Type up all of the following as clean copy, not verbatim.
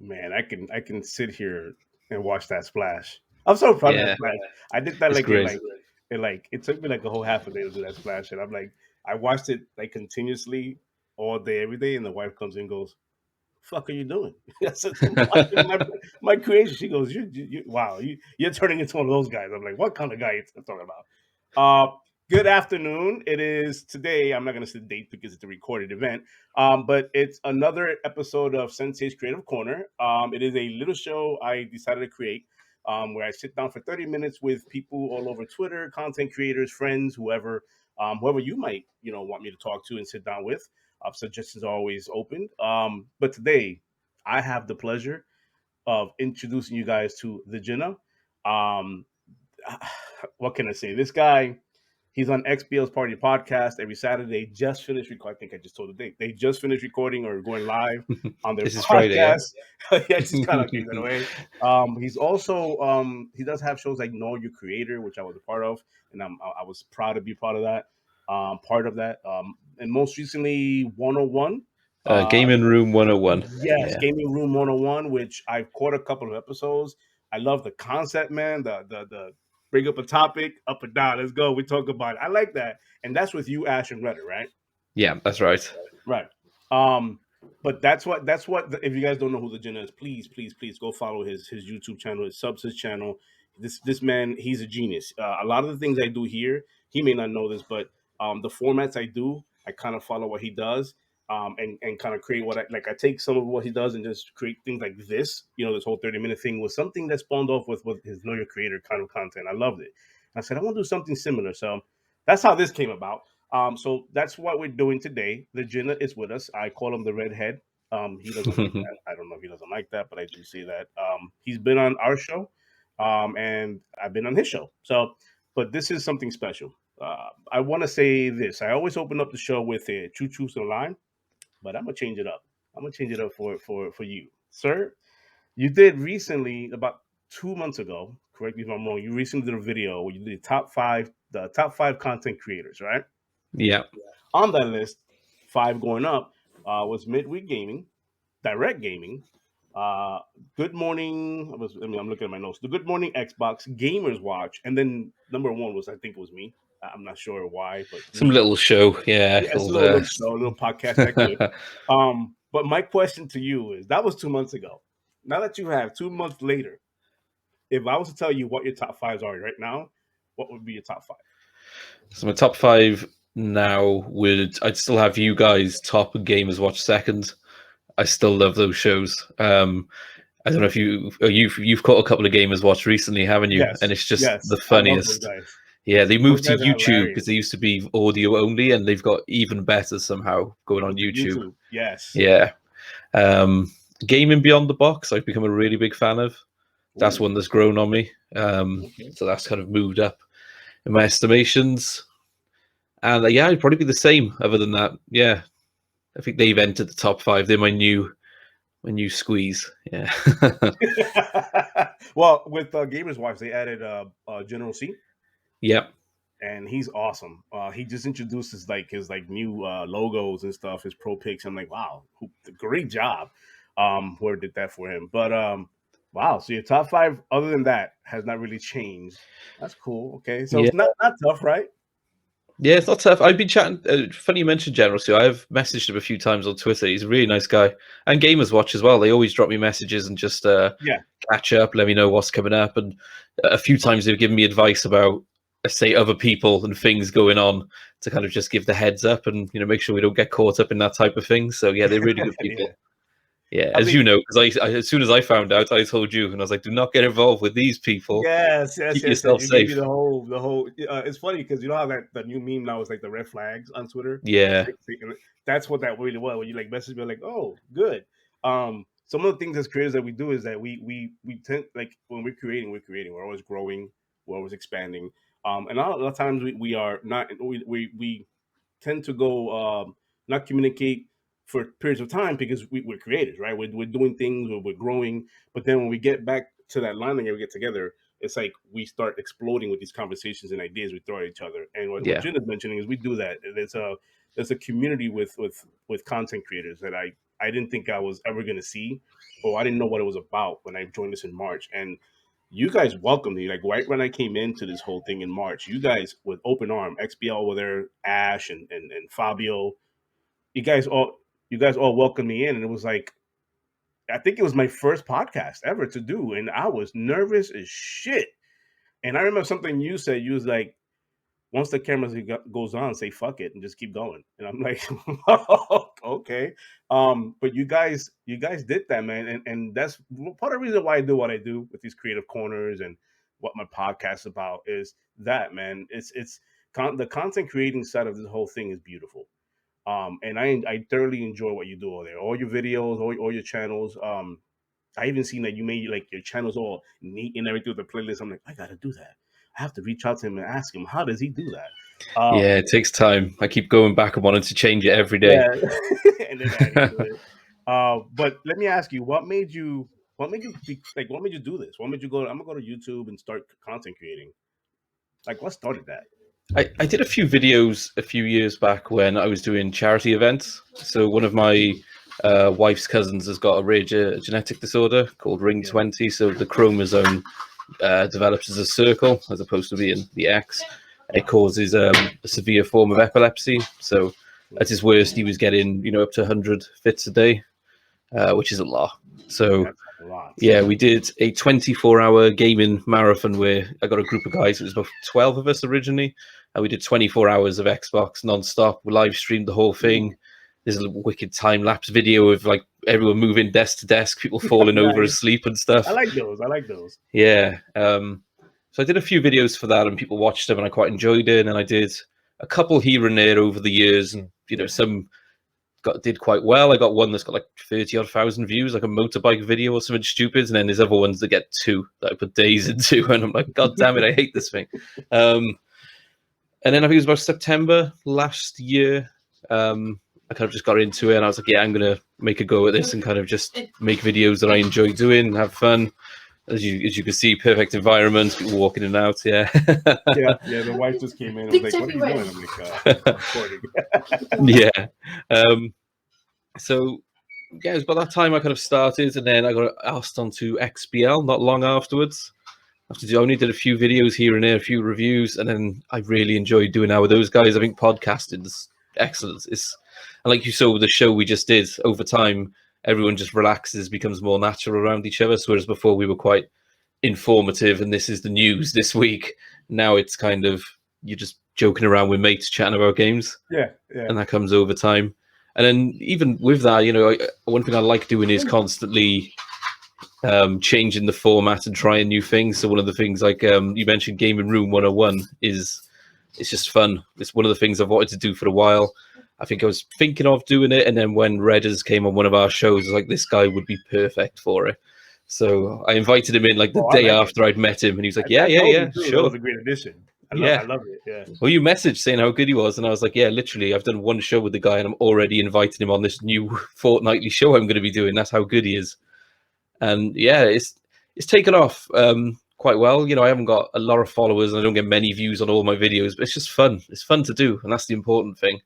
Man, I can sit here and watch that splash. I'm so proud of that Yeah, splash. I did that it's like in great. like it took me like a whole half a day to do that splash, and I'm like I watched it like continuously all day, every day, and the wife comes in and goes, "Fuck, are you doing?" I said, "I'm watching my creation." She goes, "Wow, you're turning into one of those guys." I'm like, "What kind of guy are you talking about?" Good afternoon. It is today. I'm not going to say the date because it's a recorded event. But it's another episode of Sensei's Creative Corner. It is a little show I decided to create where I sit down for 30 minutes with people all over Twitter, content creators, friends, whoever you might want me to talk to and sit down with. Suggestions are always open. But today, I have the pleasure of introducing you guys to the Ginna. Um, what can I say? This guy, he's on XBL's Party Podcast every Saturday. Just finished recording. I think I just told the date. They just finished recording or going live on their This is Friday, podcast. Yeah, just kind of gave that yeah. away. He's also he does have shows like Know Your Creator, which I was a part of, and I was proud to be part of that. Part of that, and most recently 101. Gaming Room 101. Yes, Yeah. Gaming Room 101, which I've caught a couple of episodes. I love the concept, man. The bring up a topic, up and down. Let's go. We talk about it. I like that. And that's with you, Ash and Redder, right? Yeah, that's right. Right. Um, but that's what if you guys don't know who the Jenna is, please go follow his YouTube channel, his subs his channel. This man, he's a genius. A lot of the things I do here, he may not know this, but the formats I do, I kind of follow what he does. And kind of create what I like. I take some of what he does and just create things like this. This whole 30-minute thing was something that spawned off with his Know Your Creator kind of content. I loved it. I said I want to do something similar. So that's how this came about. So that's what we're doing today. The Ginna is with us. I call him the redhead. He doesn't like that. I don't know if he doesn't like that, but I do say that. He's been on our show, and I've been on his show. So, but this is something special. I want to say this. I always open up the show with a true truth and line, but I'm gonna change it up. I'm gonna change it up for you, sir. You did recently, about 2 months ago. Correct me if I'm wrong. You recently did a video where you did the top five content creators, right? Yeah. On that list, five going up was Midweek Gaming, Direct Gaming, uh, Good Morning. I'm looking at my notes. The Good Morning Xbox, Gamers Watch, and then number one was I think it was me. I'm not sure why, but Some me. little show. Yeah. Yeah, it's a little show, a little podcast I could. But my question to you is: that was 2 months ago. Now that you have 2 months later, if I was to tell you what your top fives are right now, what would be your top five? So my top five now I'd still have you guys top and Gamers Watch second. I still love those shows. I don't know if you've caught a couple of Gamers Watch recently, haven't you? Yes, And it's just yes, the I love those funniest. guys. Yeah, they Those moved to guys are YouTube because hilarious. they used to be audio only, and they've got even better somehow going on With the YouTube. YouTube, yes. Yeah. Um, Gaming Beyond the Box, I've become a really big fan of. That's Ooh, one that's grown on me. okay. So that's kind of moved up in my estimations. And yeah, it'd probably be the same. Other than that, yeah, I think they've entered the top five. They're my new squeeze. Yeah, Well, with Gamers Watch, they added General C, yeah, and he's awesome. He just introduces like his like new logos and stuff, his pro picks. I'm like, wow, great job. Whoever did that for him, but wow. So your top five, other than that, has not really changed. That's cool. Okay, so yeah, it's not tough, right? yeah. It's not tough. I've been chatting. Funny you mentioned General Sue. I've messaged him a few times on Twitter. He's a really nice guy, and Gamers Watch as well. They always drop me messages and just Yeah. catch up, let me know what's coming up, and a few times they've given me advice about, let's say, other people and things going on to kind of just give the heads up and make sure we don't get caught up in that type of thing. So yeah, they're really good Yeah. people. Yeah, I as mean, you know, because as soon as I found out, I told you, and I was like, "Do not get involved with these people. yes, yes, Keep yes, yes. yourself You gave me safe." the whole. It's funny because you know how that the new meme now is like the red flags on Twitter. Yeah, That's what that really was. When you like message me like, oh, good. Some of the things as creators that we do is that we tend like when we're creating. We're always growing. We're always expanding. And a lot of times we are not. We tend to go not communicate for periods of time because we're creators, right? We're doing things, we're growing. But then when we get back to that line and we get together, it's like we start exploding with these conversations and ideas we throw at each other. And what yeah, Jen is mentioning is we do that. There's a community with content creators that I didn't think I was ever gonna see, or I didn't know what it was about when I joined this in March. And you guys welcomed me, like right when I came into this whole thing in March. You guys with open arm, XBL were there, Ash and Fabio. You guys all you guys all welcomed me in, and it was like I think it was my first podcast ever to do, and I was nervous as shit. And I remember something you said. You was like, once the cameras goes on, say fuck it and just keep going. And I'm like, okay. But you guys did that, man, and that's part of the reason why I do what I do with these creative corners and what my podcast about is that, man. The content creating side of this whole thing is beautiful. And I thoroughly enjoy what you do over there. All your videos, all your channels. I even seen that you made like your channels all neat and everything with the playlist. I'm like, I gotta do that. I have to reach out to him and ask him how does he do that. Yeah, it takes time. I keep going back and wanting to change it every day. Yeah, and then adding to it. But let me ask you, what made you do this? What made you go? I'm gonna go to YouTube and start content creating. Like, what started that? I did a few videos a few years back when I was doing charity events. So one of my wife's cousins has got a rare genetic disorder called Ring Yeah, 20. So the chromosome develops as a circle as opposed to being the X. It causes a severe form of epilepsy. So at his worst, he was getting up to 100 fits a day, which is a lot. So that's a lot. yeah, we did a 24-hour gaming marathon where I got a group of guys. It was about 12 of us originally, and we did 24 hours of Xbox non-stop. We live streamed the whole thing. There's a wicked time lapse video of like everyone moving desk to desk, people falling over Nice. asleep and I stuff. like those. I like those. Yeah. So I did a few videos for that, and people watched them, and I quite enjoyed it. And I did a couple here and there over the years, and Yeah. some did quite well. I got one that's got like 30 odd thousand views, like a motorbike video or something stupid, and then there's other ones that get 2 that I put days into, and I'm like, God damn it, I hate this thing. And then I think it was about September last year. I kind of just got into it, and I was like, yeah, I'm gonna make a go at this and kind of just make videos that I enjoy doing and have fun. As you can see, perfect environment, people walking in and out. Yeah, Yeah, yeah. The wife just came in and was like, "What are you doing?" I'm like, "Recording." yeah. Um, so yeah, it was about that time I kind of started, and then I got asked onto XBL not long afterwards. I only did a few videos here and there, a few reviews, and then I really enjoyed doing that with those guys. I think podcasting is excellent. It's and like you saw with the show we just did over time, everyone just relaxes, becomes more natural around each other. So whereas before we were quite informative, and this is the news this week. Now it's kind of you're just joking around with mates, chatting about games, Yeah, yeah, and that comes over time. And then even with that, one thing I like doing is constantly changing the format and trying new things. So one of the things, like you mentioned, Gaming Room 101 is it's just fun. It's one of the things I've wanted to do for a while. I think I was thinking of doing it, and then when Redders came on one of our shows, I was like, this guy would be perfect for it. So I invited him in like the Oh, I day like it. after I'd met him, and he was like, I yeah, yeah, told you yeah, too. That sure, was a great addition. I yeah. love it. Yeah. Well, you messaged saying how good he was, and I was like, yeah, literally, I've done one show with the guy, and I'm already inviting him on this new fortnightly show I'm going to be doing. That's how good he is. And yeah, it's taken off quite well. I haven't got a lot of followers, and I don't get many views on all my videos, but it's just fun. It's fun to do, and that's the important thing.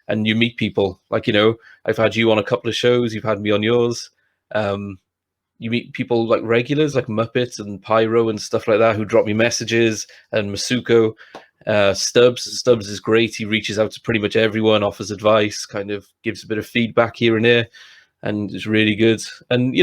And you meet people, like I've had you on a couple of shows, you've had me on yours. You meet people like regulars, like Muppet and Pyro and stuff like that, who drop me messages. And Masuko, Stubbs is great. He reaches out to pretty much everyone, offers advice, kind of gives a bit of feedback here and there, and it's really good. And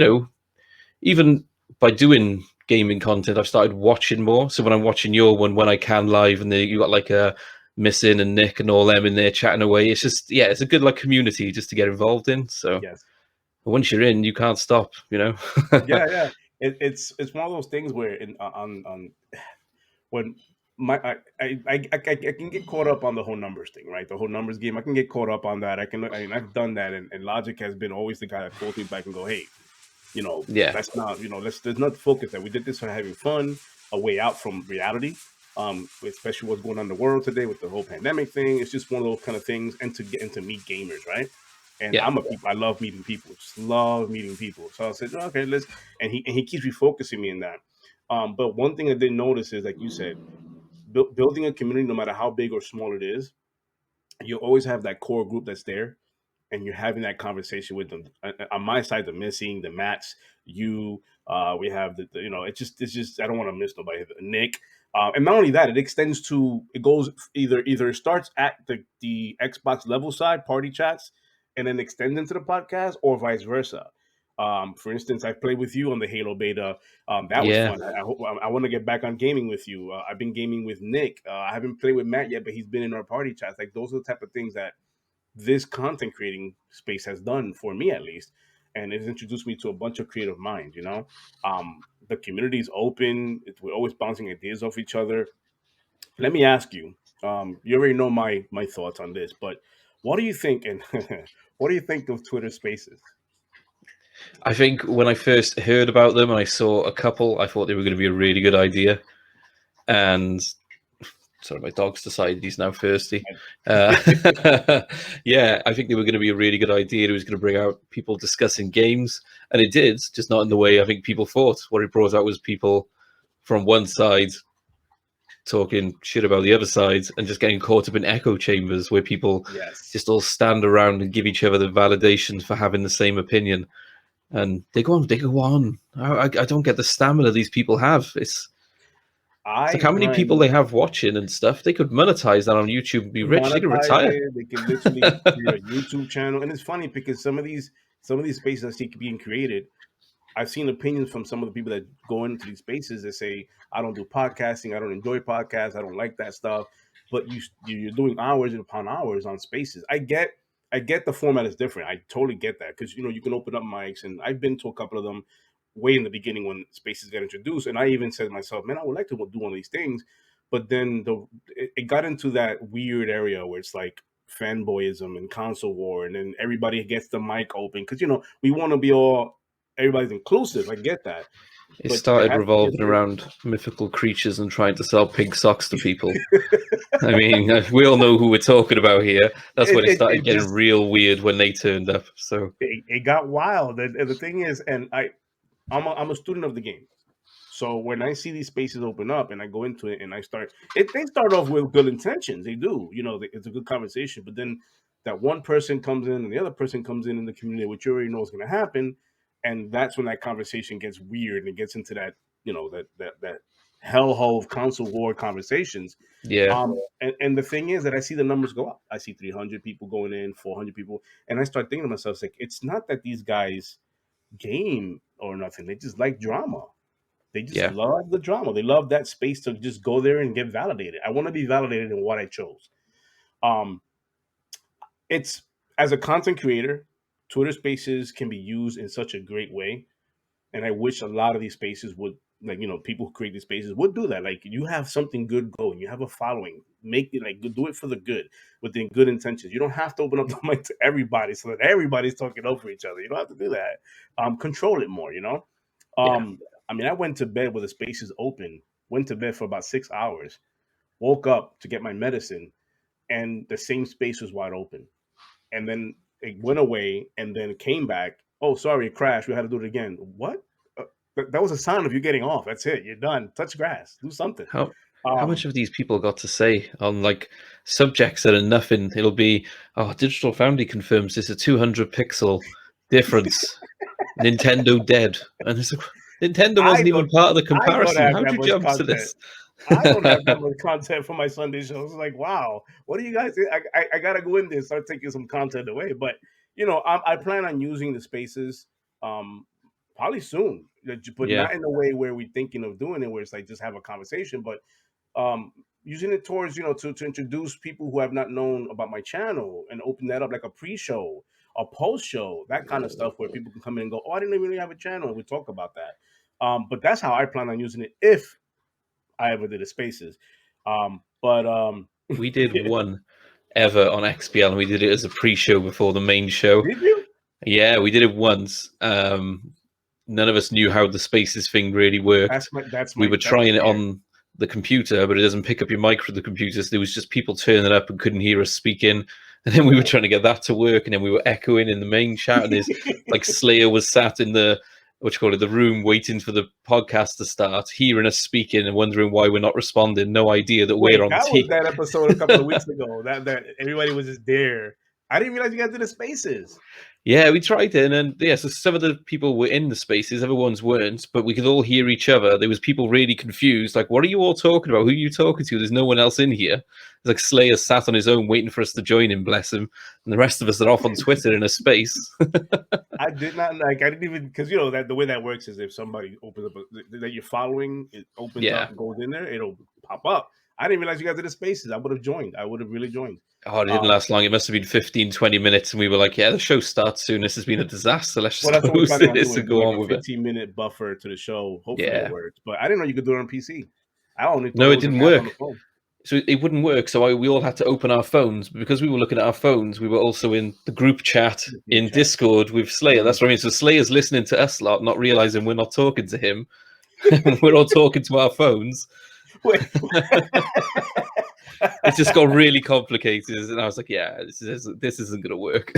even by doing gaming content, I've started watching more. So when I'm watching your one, when I can live, and you got like a Missing and Nick and all them in there chatting away, it's just it's a good like community just to get involved in. So Yes. once you're in, you can't stop. Yeah, yeah. It's one of those things where on when my I can get caught up on the whole numbers thing, right? The whole numbers game. I can get caught up on that. I've done that, and Logic has been always the guy that pulls me back and go, hey, Yeah, let's not, let's not focus that we did this for having fun, a way out from reality. Especially what's going on in the world today with the whole pandemic thing. It's just one of those kind of things, and to get into meet gamers, right? And yeah, I love meeting people, just love meeting people. So I said, okay, let's, and he keeps refocusing me in that. But one thing I did notice is, like you said, building a community, no matter how big or small it is, you always have that core group that's there. and you're having that conversation with them. On my side, the missing, the Mats, you, we have it's just I don't want to miss nobody. Nick, and not only that, it goes either it starts at the Xbox level side party chats, and then extends into the podcast, or vice versa. For instance, I played with you on the Halo beta. That was Yeah, fun. I want to get back on gaming with you. I've been gaming with Nick. I haven't played with Matt yet, but he's been in our party chats. Like those are the type of things that this content creating space has done for me, at least, and it's introduced me to a bunch of creative minds. The community is open. We're always bouncing ideas off each other. Let me ask you. You already know my thoughts on this, but what do you think? And what do you think of Twitter Spaces? I think when I first heard about them and I saw a couple, I thought they were going to be a really good idea. And sorry, my dog's decided he's now thirsty. Uh, yeah, I think they were going to be a really good idea. It was going to bring out people discussing games, and it did, just not in the way I think people thought. What it brought out was people from one side talking shit about the other side and just getting caught up in echo chambers where people Yes, just all stand around and give each other the validation for having the same opinion. And they go on, they go on. I don't get the stamina these people have. It's like I how many people they find have watching and stuff. They could monetize that on YouTube and be rich. They could monetize retire. it. They can literally create a YouTube channel, and it's funny because some of these spaces I see being created, I've seen opinions from some of the people that go into these spaces that say, "I don't do podcasting. I don't enjoy podcasts. I don't like that stuff." But you're doing hours upon hours on spaces. I get the format is different. I totally get that because you can open up mics, and I've been to a couple of them way in the beginning when spaces got introduced, and I even said to myself, "Man, I would like to do one of these things." But then it got into that weird area where it's like fanboyism and console war, and then everybody gets the mic open because we want to be all everybody's inclusive. I get that, It but there started has to be a revolving certain. around mythical creatures and trying to sell pig socks to people. I mean, we all know who we're talking about here. That's it, when it it, started it getting just real weird when they turned up. So it got wild. And the thing is, and I'm a student of the game. So when I see these spaces open up and I go into it and they start off with good intentions. They do, it's a good conversation. But then that one person comes in and the other person comes in the community, which you already know is going to happen, and that's when that conversation gets weird and it gets into that, that hellhole of console war conversations. yeah, And the thing is that I see the numbers go up. I see 300 people going in, 400 people, and I start thinking to myself, it's like it's not that these guys game or nothing. They just like drama. They just yeah, love the drama. They love that space to just go there and get validated. I want to be validated in what I chose. Um, it's as a content creator, Twitter Spaces can be used in such a great way, and I wish a lot of these spaces would, like, people who create these spaces would do that. Like, you have something good going, you have a following, make it, like, do it for the good, within good intentions. You don't have to open up the mic to everybody so that everybody's talking over each other. You don't have to do that. Control it more. yeah. um I mean, I went to bed with the spaces open, went to bed for about 6 hours, woke up to get my medicine, and the same space was wide open, and then it went away and then came back. Oh, sorry, it crashed. We had to do it again. What? That was a sign of you getting off. That's it. You're done. Touch grass. Do something. How much Um, of these people got to say on like subjects that are nothing? It'll be, oh, Digital Foundry confirms there's a 200 pixel difference. Nintendo dead, and it's like, Nintendo I wasn't even don't. part of the I don't comparison. have How'd that you much jump to content. this? I don't have that much content for my Sunday shows. It's like, wow, what do you guys? I gotta go in there and start taking some content away. But I plan on using the spaces, um, probably soon, but Yeah, not in a way where we're thinking of doing it, where it's like just have a conversation, but um, using it towards to introduce people who have not known about my channel and open that up like a pre-show, a post-show, that kind of stuff where people can come in and go, oh, I didn't even really have a channel, and we talk about that. But that's how I plan on using it if I ever did a spaces. But we did one ever on XPL, and we did it as a pre-show before the main show. did you? Yeah, we did it once. None of us knew how the Spaces thing really That's worked. my that's We my were that's trying it scared. on the computer, but it doesn't pick up your mic from the computer. So there was just people turning up and couldn't hear us speaking. And then we were trying to get that to work, and then we were echoing in the main chat. And there's like Slayer was sat in the what you call it, the room, waiting for the podcast to start, hearing us speaking and wondering why we're not responding. No idea that we're Wait, on that was team. that episode a couple of weeks ago. That everybody was just there I didn't realize you guys did the spaces. Yeah, we tried it, and yeah, so some of the people were in the spaces, other ones weren't, but we could all hear each other. There was people really confused, like, "What are you all talking about? Who are you talking to? There's no one else in here." It's like Slayer sat on his own, waiting for us to join him, bless him, and the rest of us are off on Twitter in a space. I did not like. I didn't even because you know that the way that works is if somebody opens up that you're following, it opens Yeah. up and goes in there, it'll pop up. I didn't realize you guys did the spaces. I would have joined. I would have really joined. Oh, it didn't last long. It must have been 15, 20 minutes, and we were like, "Yeah, the show starts soon. This has been a disaster. Let's Well, just that's what we're close planning on this doing. and Do go like on a with it." 15-minute buffer to the show. Hopefully it Yeah. works. But I didn't know you could do it on PC. I only thought No, it it was an didn't app on the work. phone. So it wouldn't work. So we all had to open our phones. But because we were looking at our phones, we were also in the group chat The group in chat. Discord with Slayer. That's what I mean. So Slayer's listening to us a lot, not realizing we're not talking to him. We're all talking to our phones. Wait. It just got really complicated, and I was like, "Yeah, this isn't going to work."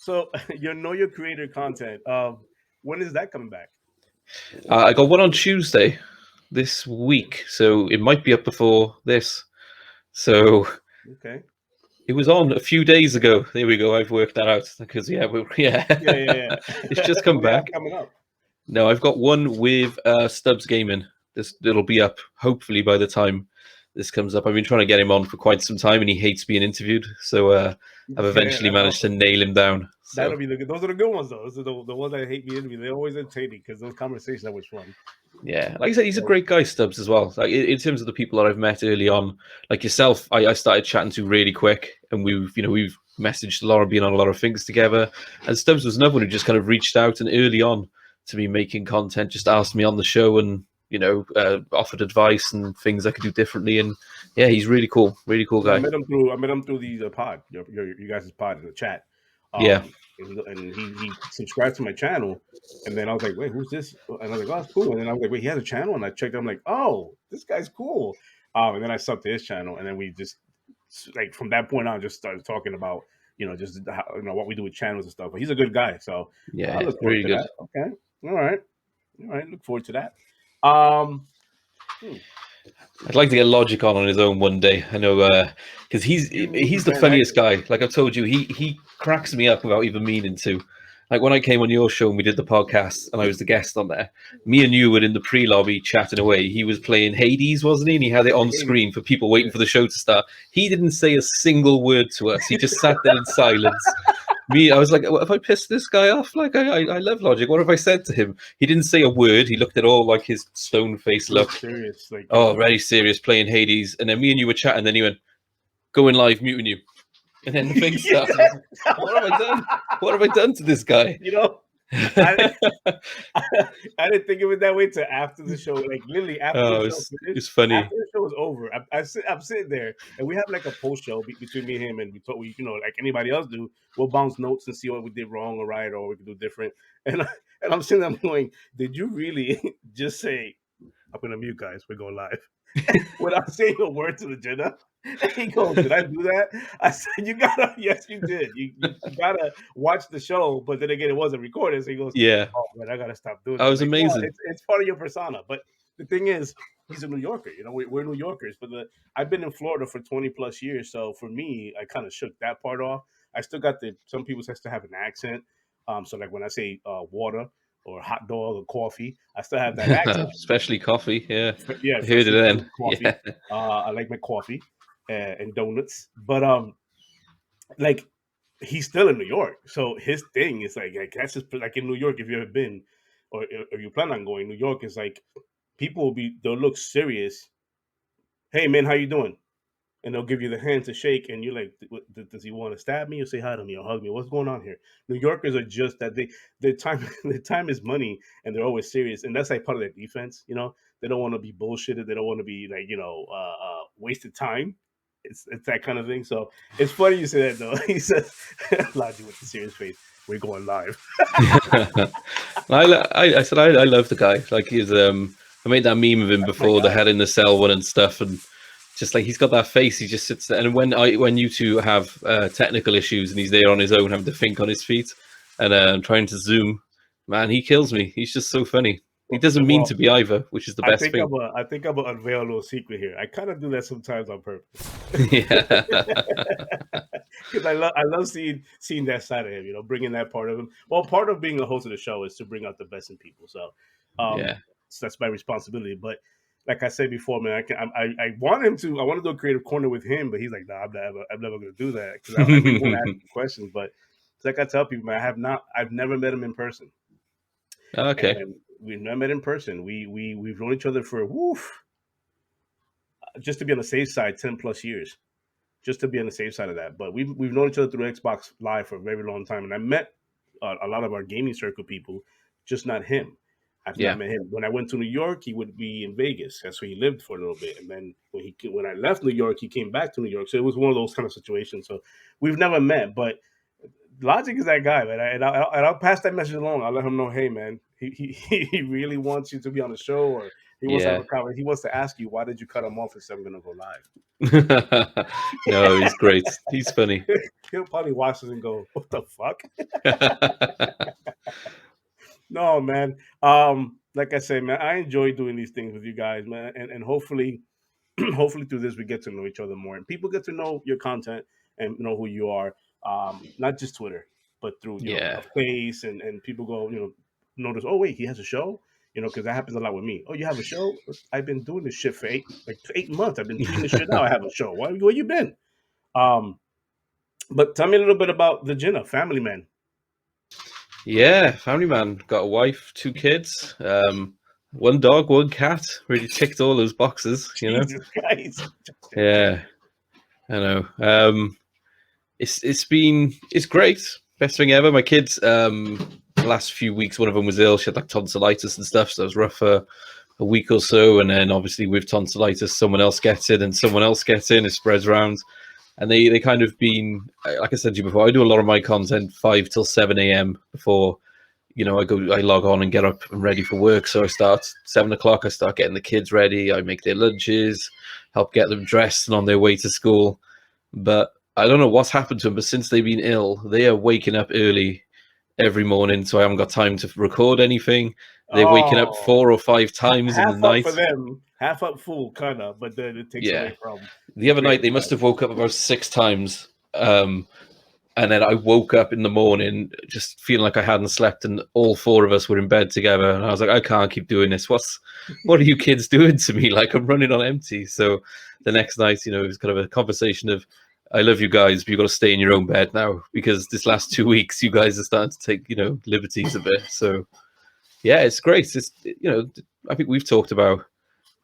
So you know your creator content. When is that coming back? I got one on Tuesday this week, so it might be up before this. So Okay. it was on a few days ago. There we go. I've worked that out because Yeah. It's just come What do you have back. coming up? No, I've got one with Stubbs Gaming. It'll be up hopefully by the time this comes up. I've been trying to get him on for quite some time, and he hates being interviewed. So I've eventually That's managed to awesome. nail him down. So That'll be the good. Those are the good ones, though. Those are the ones that hate me interview. They're always entertaining because those conversations are always fun. yeah, like I said, he's a great guy, Stubbs, as well. Like in terms of the people that I've met early on, like yourself, I started chatting to really quick, and we've messaged a lot, and been on a lot of things together. And Stubbs was another one who just kind of reached out and early on to me making content, just asked me on the show and offered advice and things I could do differently. And yeah, he's really cool Yeah, I guy. met him through the pod, you guys' pod in the chat. Yeah. And he subscribed to my channel, and then I was like, wait, who's this? And I was like, oh, that's cool. And then I was like, wait, he has a channel, and I checked. I'm like, oh, this guy's cool. And then I subbed to his channel, and then we just like from that point on just started talking about just how, what we do with channels and stuff. But he's a good guy, so Yeah, I look forward really to good. that. Okay, all right, look forward to that. Hmm. I'd like to get Logic on his own one day. I know because he's the funniest guy. Like I've told you, he cracks me up without even meaning to. Like when I came on your show and we did the podcast and I was the guest on there, me and you were in the pre-lobby chatting away. He was playing Hades, wasn't he? And he had it on screen for people waiting for the show to start. He didn't say a single word to us. He just sat there in silence. I was like, what, have I pissed this guy off? Like, I love Logic. What have I said to him? He didn't say a word. He looked at all like his stone face look. Serious, like very serious, playing Hades. And then me and you were chatting. Then he went, going live, muting you. And then the thing started. What have I done? What have I done to this guy? I didn't think of it that way till after the show. Like literally after the show finished, it's funny. After the show was over, I'm sitting there, and we have like a post show between me and him, and we like anybody else do. We'll bounce notes and see what we did wrong or right, or we could do different. And I'm sitting there going, "Did you really just say I'm gonna mute guys? We're going live." Without saying a word to the Ginna. And he goes, "Did I do that?" I said, "You gotta." Yes, you did. You gotta watch the show. But then again, it wasn't recorded. So he goes, "Yeah, oh man, I gotta stop doing." That was amazing. No, it's part of your persona. But the thing is, he's a New Yorker. We're New Yorkers. But I've been in Florida for 20 plus years. So for me, I kind of shook that part off. I still got some people has to have an accent. So like when I say water or hot dog or coffee, I still have that accent. Especially coffee. Yeah, yeah. I heard it then. Coffee. Yeah. I like my coffee and donuts, but like he's still in New York, so his thing is like that's just like in New York. If you've ever been, or if you plan on going, New York is like people they'll look serious. Hey man, how you doing? And they'll give you the hand to shake, and you're like, does he want to stab me or say hi to me or hug me? What's going on here? New Yorkers are just that their time is money, and they're always serious, and that's like part of their defense. They don't want to be bullshitted. They don't want to be like wasted time. It's that kind of thing. So it's funny you say that though. He says, Logic with the serious face. We're going live. I said I love the guy. Like he's I made that meme of him before, the head in the cell one and stuff, and just like he's got that face, he just sits there. And when you two have technical issues and he's there on his own, having to think on his feet and trying to zoom, man, he kills me. He's just so funny. He doesn't mean Well, to be either, which is the best thing. I think I'm gonna unveil a little secret here. I kind of do that sometimes on purpose. Yeah. Because I love seeing that side of him, you know, bringing that part of him. Well, part of being a host of the show is to bring out the best in people. Um, Yeah. so that's my responsibility. But like I said before, man, I want him to. I want to do a creative corner with him, but he's like, nah, I'm never going to do that because I really want to ask him questions. But it's like I tell people, man, I've never met him in person, Okay. and we've never met in person. We've known each other for woof, just to be on the safe side, 10 plus years, just to be on the safe side of that. But we've known each other through Xbox Live for a very long time, and I met a lot of our gaming circle people, just not him. I've not Yeah. met him. When I went to New York, he would be in Vegas. That's where he lived for a little bit, and then when I left New York, he came back to New York. So it was one of those kind of situations. So we've never met, but Logic is that guy, man. I'll pass that message along. I'll let him know, hey, man, he really wants you to be on the show, or he wants to have Yeah. a comment. He wants to ask you, why did you cut him off and say I'm going to go live? No, he's great. He's funny. He'll probably watch this and go, "What the fuck?" No, man. Like I say, man, I enjoy doing these things with you guys, man, and hopefully, hopefully through this we get to know each other more, and people get to know your content and know who you are. Not just Twitter, but through a Yeah. face, and people go, notice. Oh, wait, he has a show. Because that happens a lot with me. Oh, you have a show? I've been doing this shit for 8 months. I've been tweeting this shit out. I have a show. Where you been? Um, But tell me a little bit about the Ginna family man. Yeah, family man. Got a wife, 2 kids, one dog, one cat. Really ticked all those boxes, you know. Jesus Christ. Yeah, I know. It's great. Best thing ever. My kids, the last few weeks, one of them was ill. She had like tonsillitis and stuff, so it was rough for a week or so. And then obviously with tonsillitis, someone else gets it, and someone else gets it, and it spreads around. And they kind of been, like I said to you before, I do a lot of my content 5 till 7 a.m. before I log on and get up and ready for work. So I start 7 o'clock. I start getting the kids ready. I make their lunches, help get them dressed and on their way to school. But I don't know what's happened to them. But since they've been ill, they are waking up early every morning. So I haven't got time to record anything. They're waking up Oh, 4 or 5 times in the half up night. for them, half up full, kind of, but then it takes Yeah. away from The the other night creative they must side. have woke up about 6 times. And then I woke up in the morning just feeling like I hadn't slept, and all 4 of us were in bed together. And I was like, I can't keep doing this. What are you kids doing to me? Like I'm running on empty. So the next night, it was kind of a conversation of, I love you guys, but you got to stay in your own bed now because this last 2 weeks, you guys are starting to take, liberties a bit. So yeah, it's great. I think we've talked about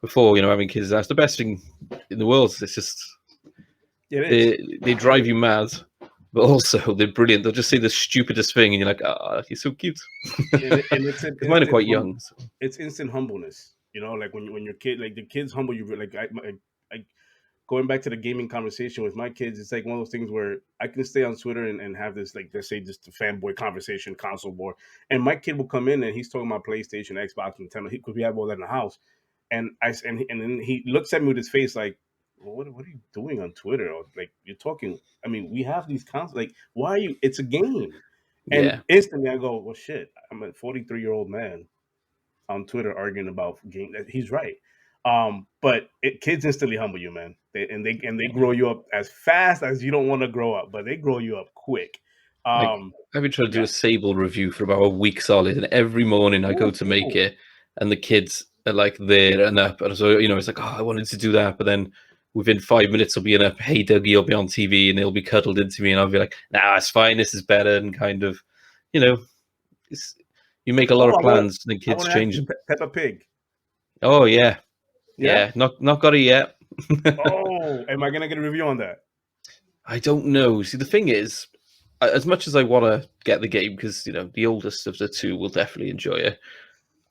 before, having kids. That's the best thing in the world. It's just It is. they It drive is. you mad, but also they're brilliant. They'll just say the stupidest thing, and you're like, ah, you're so cute. And it's an Because mine are instant quite young. So. it's instant humbleness. Like when your kid, like the kids humble you. Like I going back to the gaming conversation with my kids, it's like one of those things where I can stay on Twitter and have this, like, let's say, just a fanboy conversation, console war, and my kid will come in and he's talking about PlayStation, Xbox, Nintendo, because we have all that in the house, and then he looks at me with his face like, well, what are you doing on Twitter? Or, like, you're talking. I mean, we have these consoles. Like, why are you? It's a game, and Yeah, instantly I go, well, shit. I'm a 43-year-old man on Twitter arguing about game. He's right. But kids instantly humble you, man. They grow you up as fast as you don't want to grow up, but they grow you up quick. like Um, I've been trying to do yeah. a Sable review for about a week solid, and every morning I go Ooh, to make ooh. it, and the kids are like there and up, and so it's like, oh, I wanted to do that, but then within 5 minutes I'll be in up. Hey, Dougie, you'll be on TV, and they'll be cuddled into me, and I'll be like, nah, it's fine. This is better, and kind of, you know, it's, you make a lot Oh, of plans, and the I kids want to ask change you, them. Peppa Pig. Oh yeah, Yeah. yeah, not got it yet. Oh, am I gonna get a review on that? I don't know. See, the thing is, as much as I want to get the game because the oldest of the two will definitely enjoy it,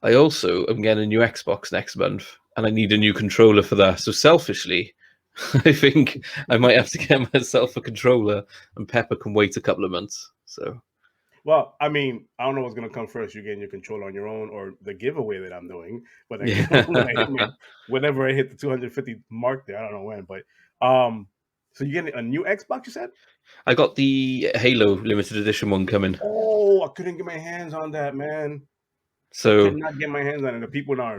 I also am getting a new Xbox next month, and I need a new controller for that. So selfishly, I think I might have to get myself a controller, and Pepper can wait a couple of months. So Well, I mean, I don't know what's gonna come first. You getting your controller on your own, or the giveaway that I'm doing. But I get yeah, whenever I hit the 250 mark there, I don't know when. But so you getting a new Xbox? You said? I got the Halo limited edition one coming. Oh, I couldn't get my hands on that, man. I So cannot get my hands on it. The people now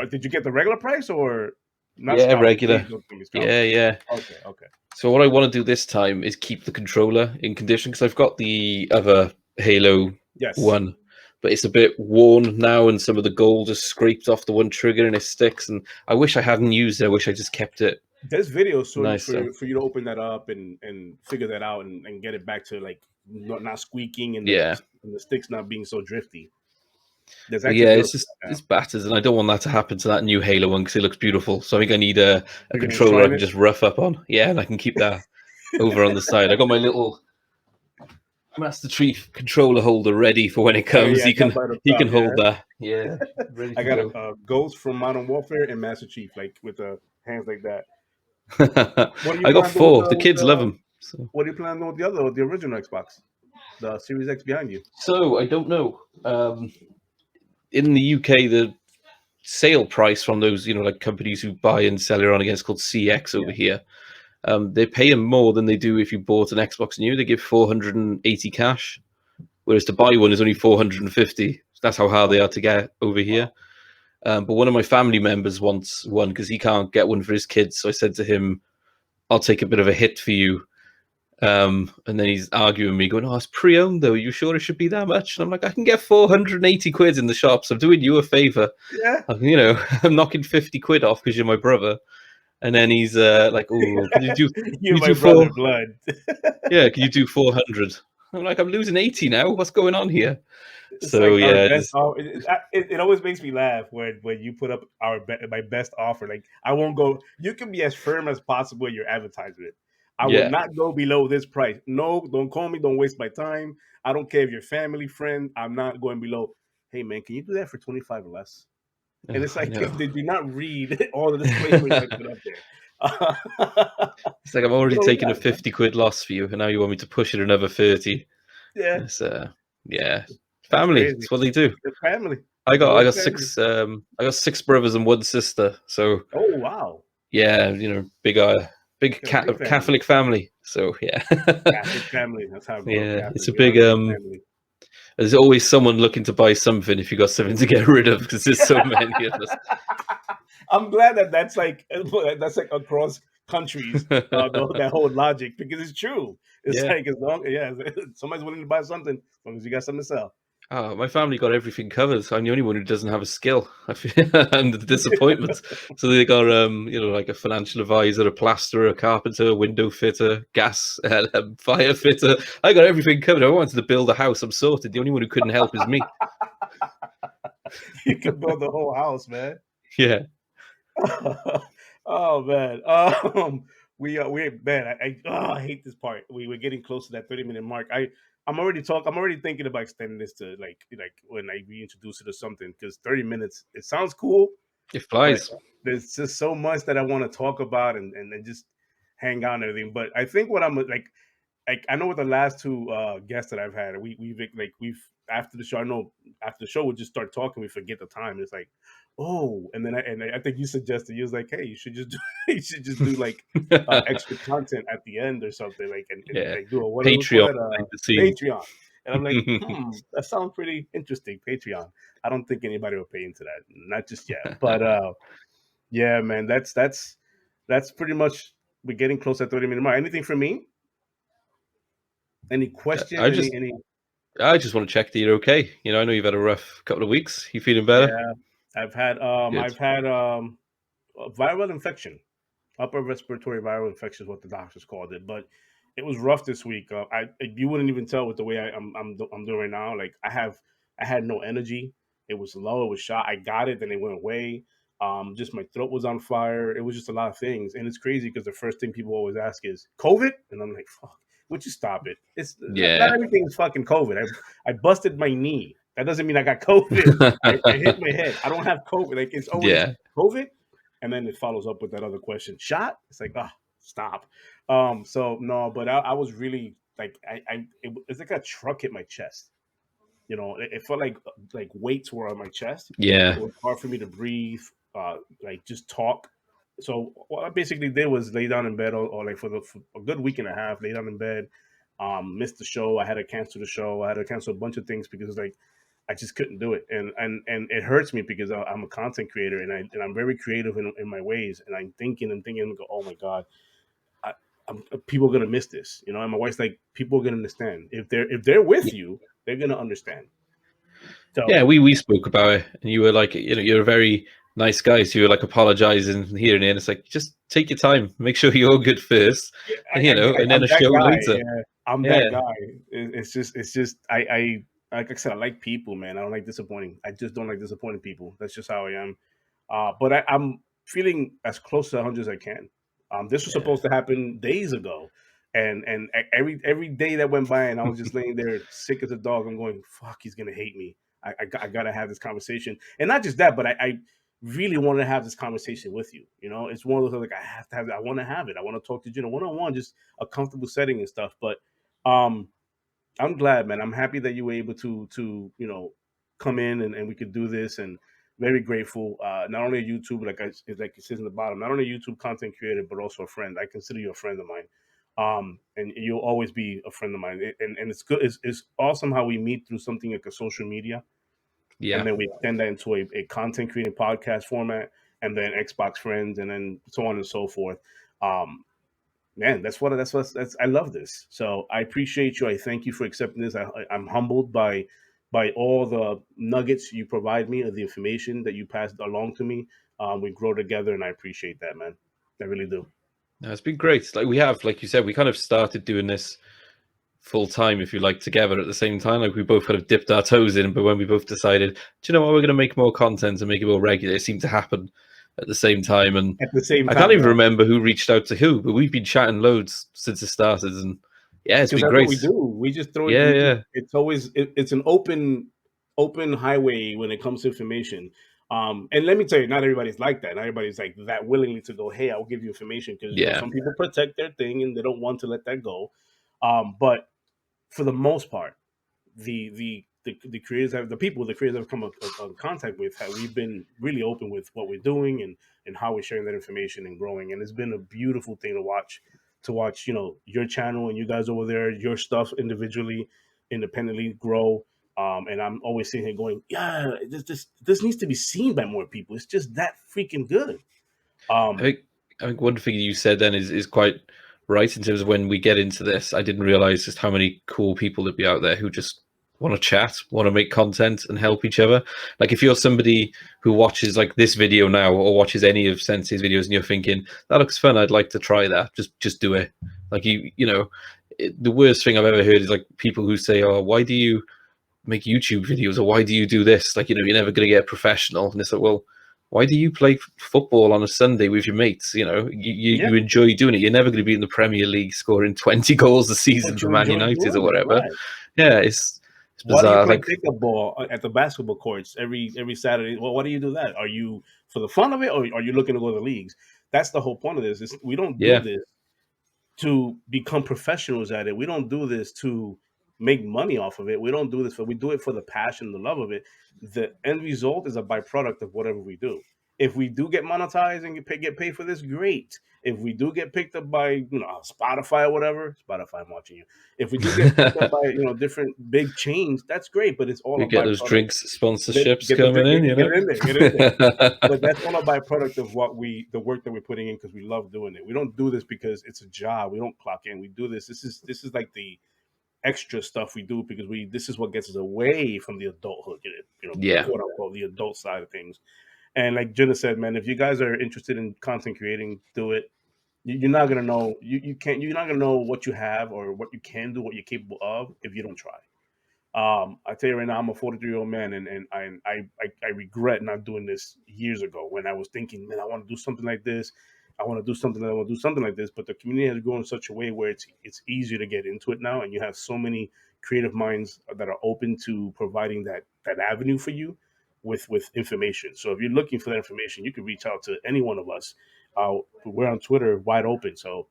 did you get the regular price or not yeah, scalping? regular. Please don't give me Yeah, scalping. yeah. Okay, okay. So what I want to do this time is keep the controller in condition because I've got the other Halo Yes. one, but it's a bit worn now, and some of the gold just scraped off the one trigger and it sticks. And I wish I hadn't used it. I wish I just kept it There's videos so nice. So for you to open that up and figure that out and get it back to like not squeaking yeah, and the sticks not being so drifty. There's but actually yeah, builds it's for just that now. it's batters, and I don't want that to happen to that new Halo one because it looks beautiful. So I think I need a You're gonna controller I enshrine can it. just rough up on. Yeah, and I can keep that over on the side. I got my little Master Chief controller holder ready for when it Okay, comes. yeah, down by the He can top, yeah. hold that. Yeah, ready I to got go. a Ghost from Modern Warfare and Master Chief, like with the hands like that. What do you I got plan to do with four. The kids love them. So. what do you plan to do with the original Xbox, the Series X behind you? So I don't know. In the UK, the sale price from those, like companies who buy and sell it on against called CX over Yeah. here, they're paying more than they do if you bought an Xbox new. They give 480 cash, whereas to buy one is only 450. That's how hard they Oh, are to get over here. wow. But one of my family members wants one because he can't get one for his kids. So I said to him, "I'll take a bit of a hit for you." And then he's arguing with me, going, "Oh, it's pre-owned though. Are you sure it should be that much?" And I'm like, "I can get 480 quid in the shops. I'm doing you a favor. Yeah. I'm knocking 50 quid off because you're my brother." And then he's like, "Oh, can you do? Can You're you my do brother, four? blood. Yeah, can you do 400?" I'm like, "I'm losing 80 now. What's going on here?" It's So like our yeah, best offer. It always makes me laugh when you put up my best offer. Like I won't go. You can be as firm as possible in your advertisement. I will yeah, not go below this price. No, don't call me. Don't waste my time. I don't care if you're family friend. I'm not going below. Hey man, can you do that for 25 or less? And oh, it's I like know. they do not read all the disclaimers I put up there. It's like I'm already But always taking a laugh, man. 50 quid loss for you, and now you want me to push it another 30. Yeah, It's yeah, that's family. crazy. It's what they do. The family. I It's got I always got family. six brothers and one sister. So Oh wow, yeah, big got a big family. Catholic family. So yeah, Catholic family. That's how I grew up yeah, it's Catholic. a We are big a big family. There's always someone looking to buy something if you got something to get rid of because there's so many of us. I'm glad that that's like across countries. That whole logic because it's true. It's Yeah. like as long somebody's willing to buy something as long as you got something to sell. Oh, my family got everything covered. I'm the only one who doesn't have a skill. I feel, and the disappointment. So they got, like a financial advisor, a plasterer, a carpenter, a window fitter, gas, fire fitter. I got everything covered. I wanted to build a house. I'm sorted. The only one who couldn't help is me. You can build the whole house, man. Yeah. Oh man, we man, I hate this part. We're getting close to that 30-minute mark. I'm already thinking about extending this to like when I reintroduce it or something because 30 minutes it sounds cool, It but flies. there's just so much that I want to talk about and just hang out and everything. But I think what I'm like I know with the last two guests that I've had, we've after the show. I know after the show we'll just start talking. We forget the time. It's like, oh, and then I think you suggested you was like, hey, you should just do, you should just do like extra content at the end or something like and Yeah. like do a what do we call Patreon that behind the scenes. Patreon. And I'm like, that sounds pretty interesting. Patreon. I don't think anybody will pay into that, not just yet. But yeah, man, that's pretty much we're getting close at 30-minute mark. Anything from me? Any I questions? just Any I just want to check that you're okay. I know you've had a rough couple of weeks. You feeling better? Yeah, Good. I've had a viral infection, upper respiratory viral infection is what the doctors called it. But it was rough this week. You wouldn't even tell with the way I'm doing right now. Like I had no energy. It was low. It was shot. I got it, then it went away. Just my throat was on fire. It was just a lot of things, and it's crazy because the first thing people always ask is COVID, and I'm like, fuck. Would you stop it? It's not Yeah. everything is fucking COVID. I busted my knee. That doesn't mean I got COVID. I hit my head. I don't have COVID. Like it's always Yeah. COVID, and then it follows up with that other question. Shot? It's like, stop. So no, but I was really like, it's like a truck hit my chest. It felt like weights were on my chest. Yeah. It was hard for me to breathe, like just talk. So what I basically did was lay down in bed, or like for a good week and a half, lay down in bed, missed the show. I had to cancel the show. I had to cancel a bunch of things because it's like I just couldn't do it, and it hurts me because I'm a content creator and I'm very creative in my ways, and I'm thinking and thinking and go, oh my god, I, people are gonna miss this, you know. And my wife's like, people are gonna understand if they're with you, they're gonna understand. Yeah, So we spoke about it, and you were like, you're a very nice guy, so you were like apologizing here and there. And it's like, just take your time, make sure you're good first, yeah, and and then I'm a that show guy. later. Yeah, I'm that Yeah, guy. It's just I like I said, I like people, man. I don't like disappointing. I just don't like disappointing people. That's just how I am. But I'm feeling as close to 100 as I can. This was yeah. supposed to happen days ago, and every day that went by, and I was just laying there sick as a dog. I'm going, fuck, he's gonna hate me. I gotta have this conversation, and not just that, but I really want to have this conversation with you. You know, it's one of those like I have to have it. I want to have it. I want to talk to Ginna one on one, just a comfortable setting and stuff. But um, I'm glad, man. I'm happy that you were able to come in and we could do this, and very grateful. Not only a YouTube, like it says in the bottom, not only a YouTube content creator, but also a friend. I consider you a friend of mine. And you'll always be a friend of mine. And it's good. It's awesome how we meet through something like a social media, and Yeah. then we extend that into a content creating podcast format, and then Xbox friends, and then so on and so forth. Um, Man, that's I love this. So I appreciate you. I thank you for accepting this. I'm humbled by all the nuggets you provide me, or the information that you passed along to me. We grow together, and I appreciate that, man. I really do. No, it's been great. Like we have, like you said, we kind of started doing this full time, if you like, together at the same time. Like we both kind of dipped our toes in, but when we both decided, do you know what, we're going to make more content and make it more regular, it seemed to happen at the same time. And At the same I can't time, even yeah, remember who reached out to who, but we've been chatting loads since it started, and yeah, it's because been that's what great. we do. We just throw it. Yeah, We just yeah, it's always it's an open highway when it comes to information. And let me tell you, not everybody's like that. Not everybody's like that willingly to go, hey, I'll give you information, because yeah. some people protect their thing and they don't want to let that go. But for the most part, the creators have the people the creators have come in contact with, have we've been really open with what we're doing, and how we're sharing that information and growing. And it's been a beautiful thing to watch, your channel and you guys over there, your stuff individually, independently grow. And I'm always sitting here going, yeah, this needs to be seen by more people. It's just that freaking good. I um think I think one thing you said then is quite right in terms of when we get into this. I didn't realize just how many cool people there'd be out there who just want to chat, want to make content, and help each other. Like if you're somebody who watches like this video now or watches any of Sensei's videos and you're thinking that looks fun, I'd like to try that. Just do it. Like the worst thing I've ever heard is like people who say, "Oh, why do you make YouTube videos, or why do you do this? Like, you're never going to get professional." And it's like, well, why do you play football on a Sunday with your mates? yeah, You enjoy doing it. You're never going to be in the Premier League scoring 20 goals a season but for you Man enjoy United or doing it, whatever. right? Yeah, it's Why do you bizarre. play Like, pickup ball at the basketball courts every Saturday? Well, why do you do that? Are you for the fun of it, or are you looking to go to the leagues? That's the whole point of this. We don't do yeah. this to become professionals at it. We don't do this to make money off of it. We don't do this we do it for the passion, the love of it. The end result is a byproduct of whatever we do. If we do get monetized and get paid for this, great. If we do get picked up by Spotify or whatever, Spotify, I'm watching you. If we do get picked up by different big chains, that's great. But it's all We a get those byproduct. drinks Get sponsorships get the coming in, get it in there, get it in there. But that's all a byproduct of the work that we're putting in, because we love doing it. We don't do this because it's a job. We don't clock in. We do this. This is like the extra stuff we do, because this is what gets us away from the adulthood, yeah, quote unquote, the adult side of things. And like Jenna said, man, if you guys are interested in content creating, do it. You're not gonna know. You can't. You're not gonna know what you have or what you can do, what you're capable of, if you don't try. I tell you right now, I'm a 43-year-old man, and I regret not doing this years ago, when I was thinking, man, I want to do something like this. I want to do something. I want to do something like this. But the community has grown in such a way where it's easier to get into it now, and you have so many creative minds that are open to providing that avenue for you with information. So if you're looking for that information, you can reach out to any one of us. We're on Twitter, wide open. So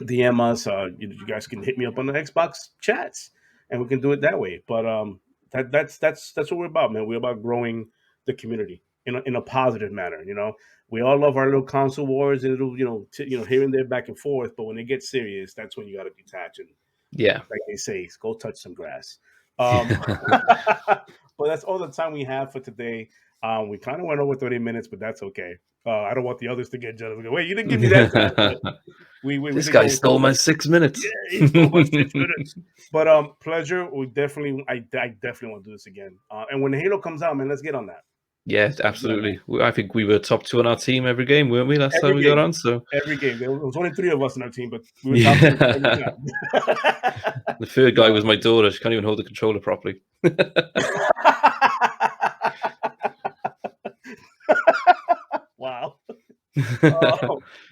DM us. You guys can hit me up on the Xbox chats, and we can do it that way. But that's what we're about, man. We're about growing the community in a positive manner. We all love our little console wars and little here and there back and forth. But when it gets serious, that's when you got to detach and, yeah. like they say, go touch some grass. Um, but that's all the time we have for today. We kind of went over 30 minutes, but that's okay. I don't want the others to get jealous. Go, wait, you didn't give me that time. We This did guy go stole my over. 6 minutes. Yeah, he stole my 6 minutes. But pleasure. We definitely, I definitely want to do this again. And when Halo comes out, man, let's get on that. Yeah, Let's get on that. absolutely. I think we were top 2 on our team every game, weren't we, last time Every we got game, on? So every game. There was only three of us in our team, but we were top two every yeah. time. The third guy No. was my daughter. She can't even hold the controller properly. Wow.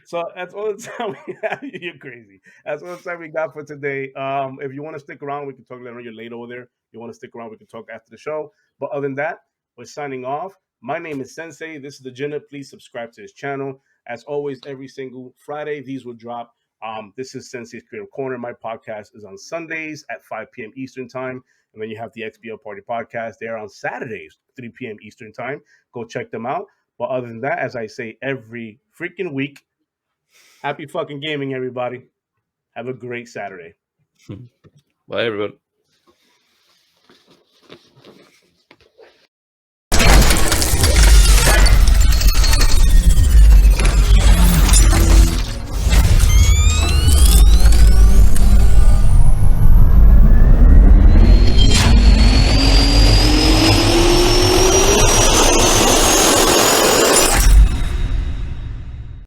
So that's all the time we have. You're crazy. That's all the time we got for today. If you want to stick around, we can talk later. You're late over there. You want to stick around, we can talk after the show. But other than that, we're signing off. My name is Sensei. This is the Ginna. Please subscribe to his channel. As always, every single Friday, these will drop. This is Sensei's Creative Corner. My podcast is on Sundays at 5 p.m. Eastern Time. And then you have the XBL Party podcast. They're on Saturdays, 3 p.m. Eastern Time. Go check them out. But other than that, as I say every freaking week, happy fucking gaming, everybody. Have a great Saturday. Bye, everyone.